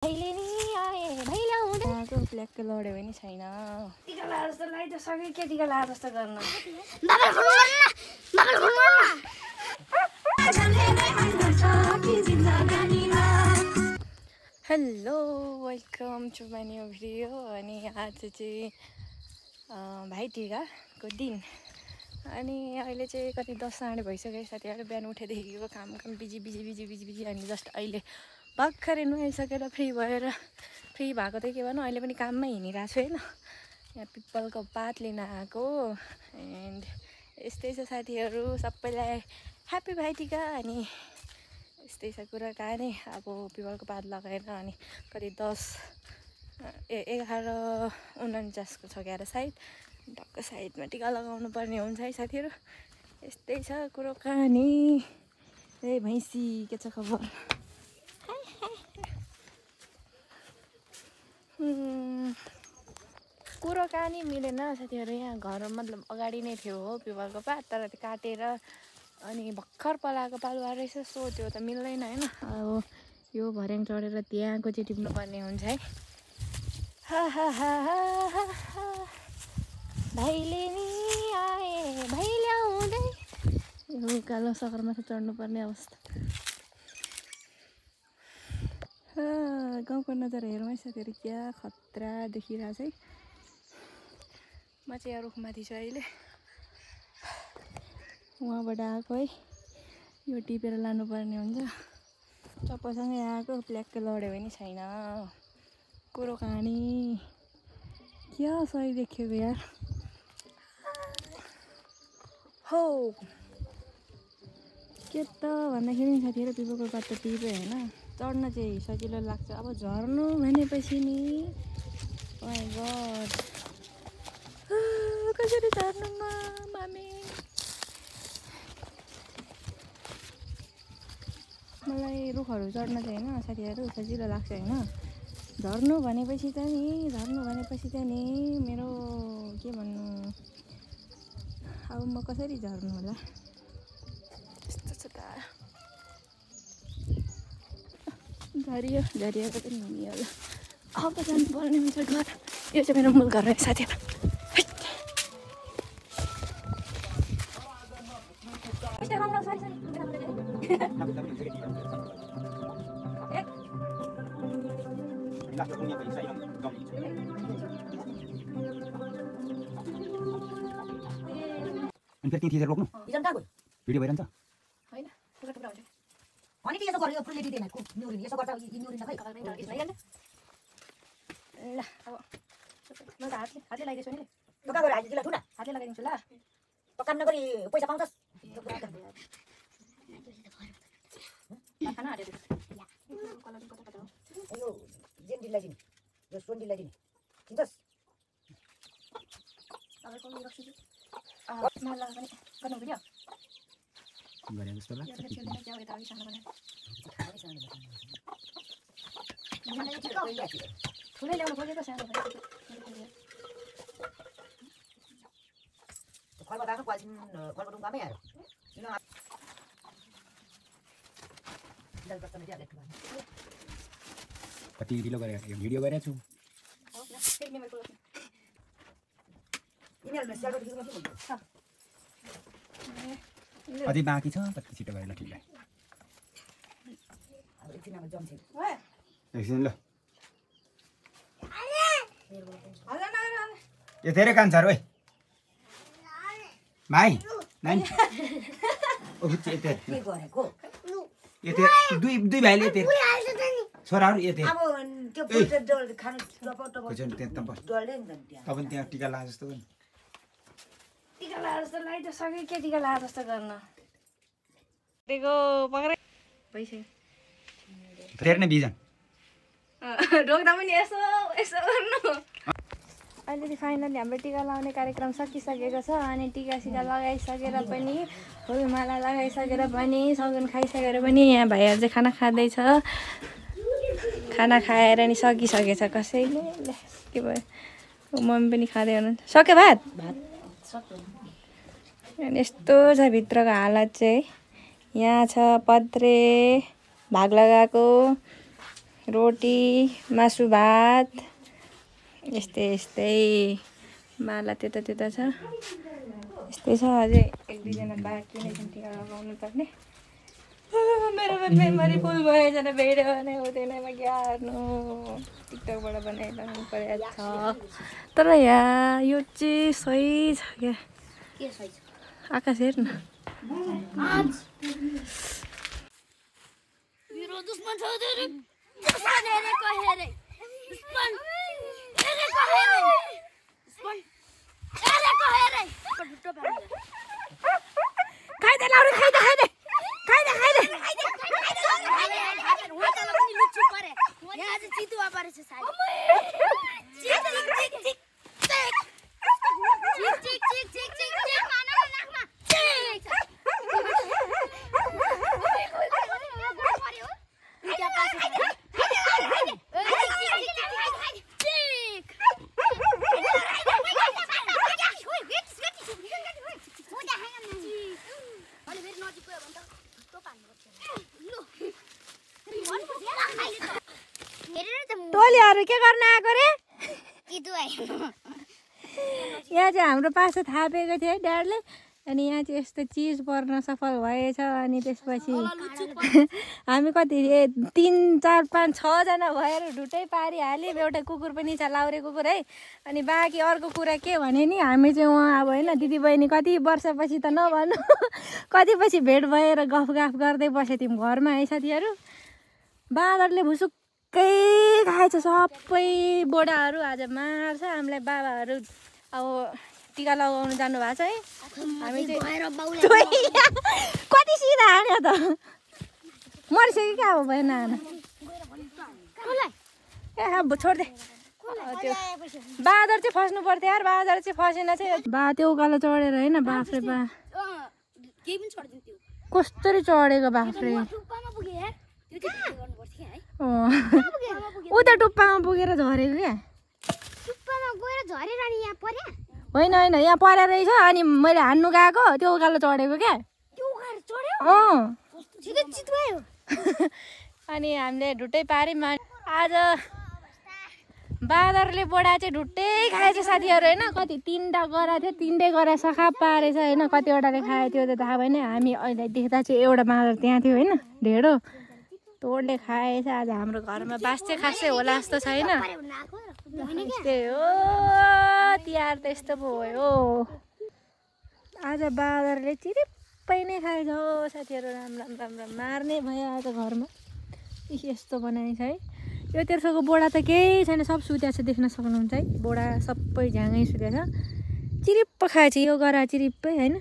भाइले नि आए भाइले आउँदै ब्ल्याक लड्यो भने छैन टिका लाएर जस्तो लाइट सके के टिका लाएर जस्तो गर्न hello welcome to my new video. अनि आज चाहिँ भाइटिकाको दिन अनि अहिले चाहिँ कति 10 साढे भइसक्यो साथीहरू। बिहान उठेदेखिको काम बिजी अनि जस्ट अहिले भर्खरै नुहाइसकेर फ्री भएको त के भन्नु अहिले पनि काममै हिँडिरहेको छु होइन। यहाँ पिपलको पात लिन आएको एन्ड यस्तै छ साथीहरू। सबैलाई ह्याप्पी भाइटिका। अनि यस्तै छ कुराकानी। अब पिपलको पात लगाएर अनि कति 11:49को छ क्यारे साइड टक्क साइडमा टिका लगाउनु पर्ने हुन्छ है साथीहरू। यस्तै छ कुराकानी। ए भैँसी के छ खबर? कुराकानी मिलेन साथीहरू। यहाँ घर मतलब अगाडि नै थियो हो पिपलको पात, तर त्यो काटेर अनि भर्खर पलाएको पालुवा रहेछ। सो त्यो त मिल्दैन होइन। अब यो भर्याङ चढेर त्यहाँको चाहिँ टिप्नुपर्ने हुन्छ है। भाइले नि आए भाइले आउँदै यो कालो सगरमाथा चढ्नुपर्ने अवस्था। गाउँको नजारा हेरौँ है साथीहरू, क्या खतरा देखिरहेको छ है। म चाहिँ यहाँ रुखमाथि छु अहिले, उहाँबाट आएको है। यो टिपेर लानुपर्ने हुन्छ। चप्पलसँगै आएको प्ल्याक्क लड्यो भने छैन। कुराकानी क्या सही देखेको यार हो। के त भन्दाखेरि साथीहरू पिपलको पात त टिप्यो होइन, चढ्न चाहिँ सजिलो लाग्छ। अब झर्नु भनेपछि नि माइ गड कसरी झर्नुमा मामी। मलाई रुखहरू चढ्न चाहिँ होइन साथीहरू सजिलो लाग्छ होइन। झर्नु भनेपछि त नि मेरो के भन्नु, अब म कसरी झर्नु होला त्यस्तो छ त। झरिएको पनि हुने होला। अब जानुपर्ने हुन्छ घर। यो चाहिँ मेरो मूल घर हो साथीहरू। अनि फेरि त्यही रोक्नु इजन कहाँ गयो? भिडियो भइरहन्छ होइन टुक्रा टुक्रा हुन्छ। अनि के यसो गर्यो? फुलले दिँदैन न्युरिन यसो गर्छ। न्युरिन खै ल अब म त हातले लगाइदिन्छु नि। त कहाँ गयो? हातले ठुना हातले लगाइदिन्छु ल। त काम नगरी पैसा पाउँछस्? खाना हाल्यो यो जेन्डीलाई दिने, यो सोन्डीलाई दिने, चिन्छस्? तपाईँको मलाई पनि गर्नु भिडियो गरे जस्तो लाग्छ। ठुलै ल्याउनु खोजेको सानो खलबाट आएको खलबाट कामै आयो। कति ढिलो गरेर भिडियो गरेको छु। कति बाँकी छ कति छिटो गरेर ठिकै एकछिन ल। यो धेरै कान्छ रे भाइ नानी दुई भाइले छोराहरू तपाईँ त्यहाँ टिका लाए जस्तो पनि टिका लाएर जस्तो लाइट सके के टिका लाएर जस्तो गर्न भइसक्यो। धेरै नै बिजन रोक्दा पनि यसो गर्नु। अहिले चाहिँ फाइनली हाम्रो टिका लाउने कार्यक्रम सकिसकेको छ। अनि टिका लगाइसकेर पनि फुलमाला लगाइसकेर पनि सगुन खाइसकेर पनि यहाँ भाइहरू चाहिँ खाना खाँदैछ। खाना खाएर नि सकिसकेछ कसैले। के भयो मम्मी पनि खाँदै हुनुहुन्छ। सक्यो भात? अनि यस्तो छ भित्रको हालत चाहिँ। यहाँ छ पत्रे भाग लगाएको रोटी मासु भात यस्तै यस्तै माला त्यता त्यता छ यस्तै छ अझै 1-2 जना बाँकी नै छन् टिका लगाउनु पर्ने मेरो मेमोरी फुल भएछ भिडियो भने हुँदैन ग्यार्नु टिकटकबाट बनाइरहनु परेको छ तर यहाँ यो चाहिँ सही छ क्या आकाश हेर न टोलीहरू के गर्न आएको रे यहाँ चाहिँ हाम्रो पासो थापेको थियो है ड्याडले अनि यहाँ चाहिँ यस्तो चिज पर्न सफल भएछ अनि त्यसपछि हामी कति 3, 4, 5, 6 जना भएर ढुट्टै पारिहाल्यौँ एउटा कुकुर पनि छ लाउरे कुकुर है अनि बाँकी अर्को कुरा के भने नि हामी चाहिँ उहाँ अब होइन दिदीबहिनी कति वर्षपछि त नभन्नु कति पछि भेट भएर गफगाफ गर्दै बस्यो तिमी घरमा है साथीहरू बाँदरले भुसुक्कै खाएछ सबै बोडाहरू आज मार्छ हामीलाई बाबाहरू अब टिका लगाउनु जानु भएको छ है हामी चाहिँ कति सिधा हान्यो त मरिसक्यो क्या अब भएन हान ए छोड्दे त्यो बाँदर चाहिँ फस्नु पर्थ्यो यार बाँदर चाहिँ फसेन चाहिँ बा त्यो उकालो चढेर होइन बाफ्रे बा कसरी चढेको बाफ्रे उता टुप्पामा पुगेर झरेको क्या होइन होइन यहाँ परेर रहेछ अनि मैले हान्नु गएको त्यो उकालो चढेको क्या अनि हामीले ढुट्टै पार्यौँ आज बाँदरले बोडा चाहिँ ढुट्टै खाएछ साथीहरू होइन कति 3टा गरा थियो 3टै गरा सखा पारेछ होइन कतिवटाले खायो त्यो त थाहा भएन हामी अहिले देख्दा चाहिँ एउटा बाँदर त्यहाँ थियो होइन ढेँडो तोडले खाएछ आज हाम्रो घरमा बास चाहिँ खासै होला जस्तो छैन त्यही हो तिहार त यस्तो पो भयो आज बाँदरले चिरिप्पै नै खाएछ हो साथीहरू राम्रो राम्रो मार्ने भयो आज घरमा यस्तो बनाएछ है यो तेर्सोको बोडा त केही छैन सब सुत्या छ देख्न सक्नुहुन्छ है बोडा सबै झ्याङै सुत्या छ चिरिप्प खाएछ यो गरा चिरिप्पै होइन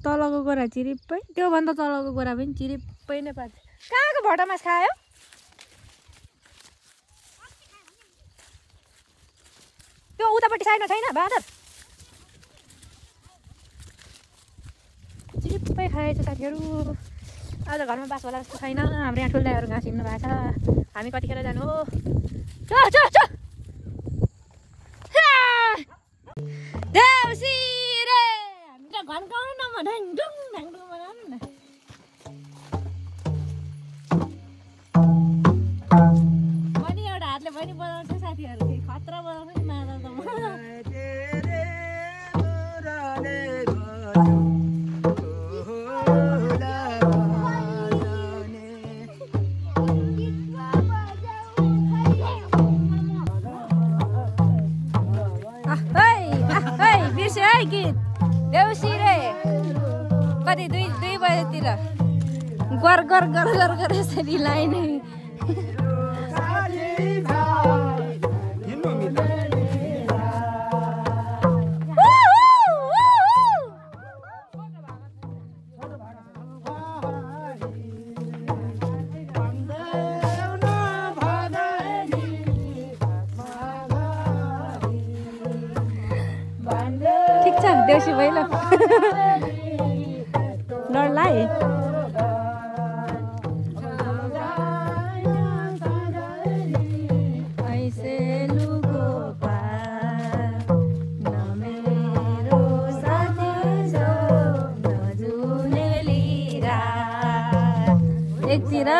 तलको गोरा चिरिप्पै त्योभन्दा तलको गोरा पनि चिरिप्पै नै पार्छ कहाँको भटा मास खायो त्यो उतापट्टि साइडमा छैन बाँदर चिरिप्पै खाएछ साथीहरू आज घरमा बास होला जस्तो छैन हाम्रो यहाँ ठुल्दाहरू घाँस हिँड्नु भएको छ हामी कतिखेर जानु हो घन्काउनु न ढाङढुङ ढाङढुङ बनाउनु न पनि एउटा हातले पनि बनाउँछ साथीहरू खतरा बनाउँछ नि मादल त बिर्स्यो है गीत देउसी रे कति 2 बजेतिर गर गर गर गर गर यसरी लाइन ठिक छ देउसी भइलो लड्लाई ऐसे लुको पार न मेरो साथी छो नजुने लिरा एकतिर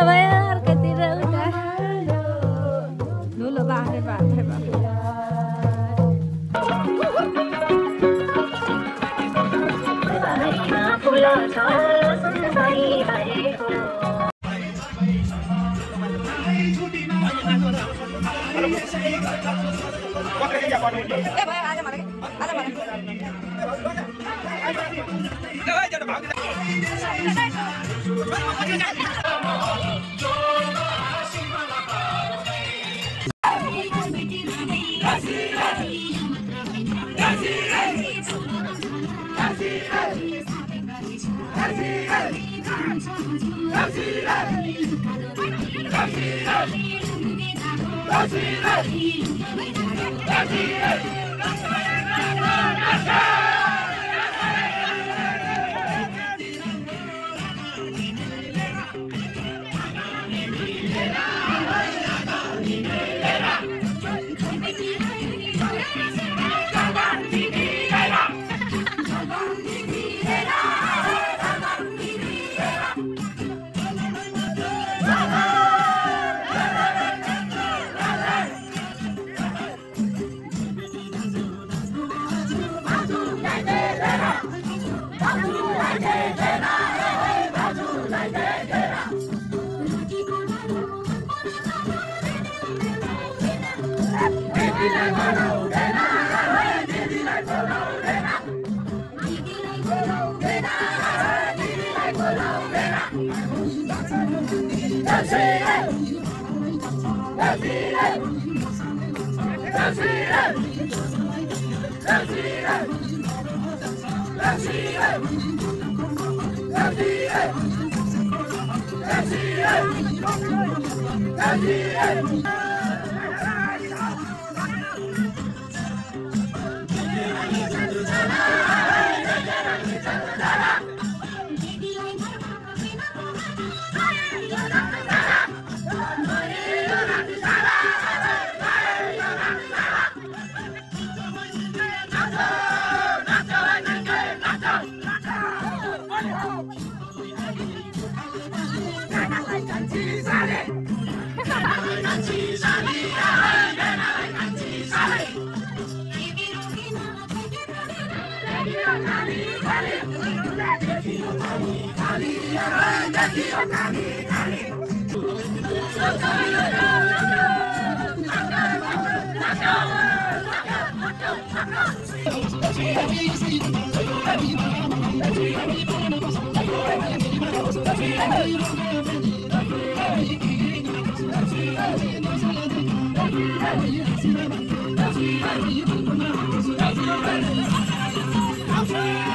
That's